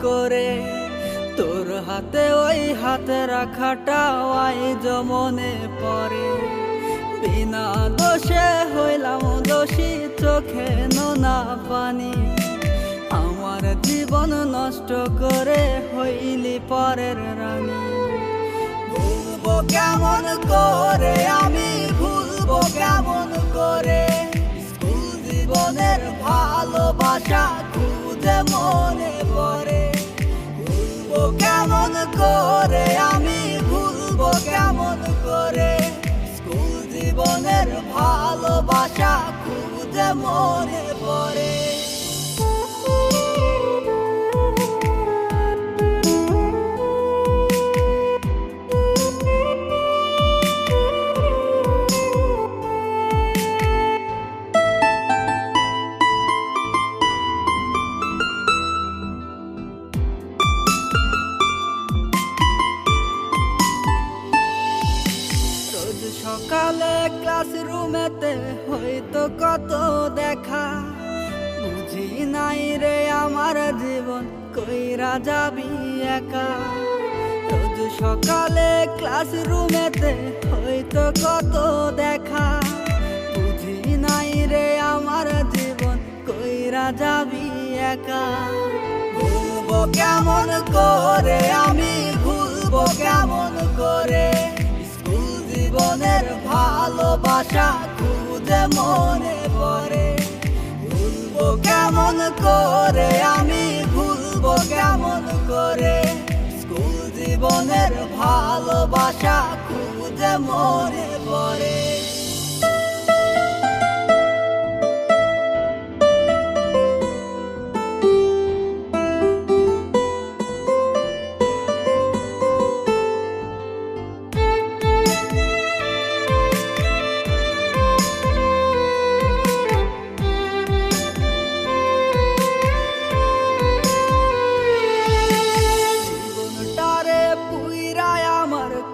করে, তোর হাতে ওই হাতে রাখাটা আইজ মনে পড়ে। বিনা দোষে হইলাম দোষী, চোখে নোনা পানি, আমার জীবন নষ্ট করে হইলি পরের রানী। ভুলবো কেমন করে আমি, ভুলবো কেমন করে, স্কুল জীবনের ভালোবাসা খুঁজে মনে পড়ে। ভুলবো কেমন করে আমি, ভুলবো কেমন করে, স্কুল জীবনের ভালোবাসা খুঁজে মনে পড়ে। সকালে ক্লাসরুমেতে হয়তো কত দেখা, বুঝি নাই রে আমার জীবন কইরা যাবি একা। রোজ সকালে ক্লাসরুমেতে হয়তো কত দেখা, বুঝি নাই রে আমার জীবন কইরা যাবি একা। ভুলবো কেমন করে আমি, ভুলবো কেমন করে, জীবনের ভালোবাসা খুঁজে মনে পড়ে। ভুলবো কেমন করে আমি, ভুলবো কেমন করে, স্কুল জীবনের ভালোবাসা খুঁজে মনে পড়ে।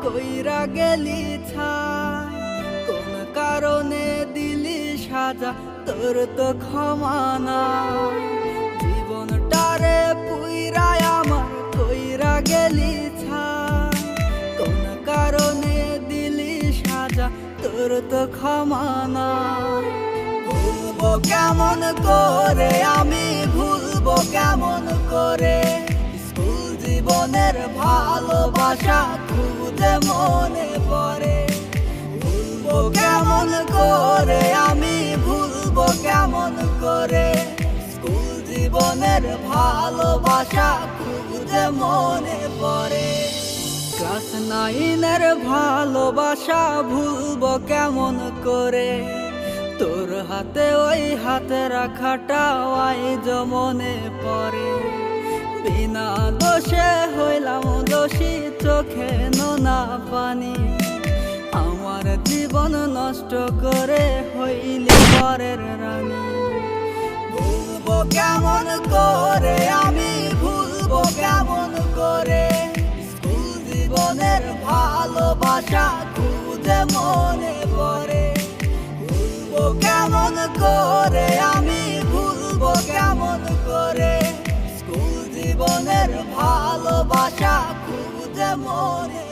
কইরা গেলি ছাই, কোন কারণে দিলি সাজা, তোর তো ক্ষমা নাই। জীবনটারে পুইরাই আমার কইরা গেলি ছাই, কোন কারণে দিলি সাজা, তোর তো ক্ষমা নাই। ভুলবো কেমন করে আমি, ভুলবো কেমন করে, স্কুল জীবনের ভালোবাসা খুঁজে মনে পড়ে। ভুলবো কেমন করে আমি, ভুলবো কেমন করে, স্কুল জীবনের ভালোবাসা খুঁজে মনে পড়ে। ক্লাস 9-এর ভালোবাসা ভুলবো কেমন করে, তোর হাতে ওই হাতে রাখাটা আইজ মনে পড়ে। বিনা দোষে হইলাম দোষী, চোখে নোনা পানি, আমার জীবন নষ্ট করে হইলি পরের রানী। ভুলবো কেমন করে আমি, ভুলবো কেমন করে, স্কুল জীবনের ভালোবাসা খুঁজে মনে পড়ে। ভুলবো কেমন করে আমি, ভুলবো কেমন করে, জীবনের ভালোবাসা খুঁজে মনে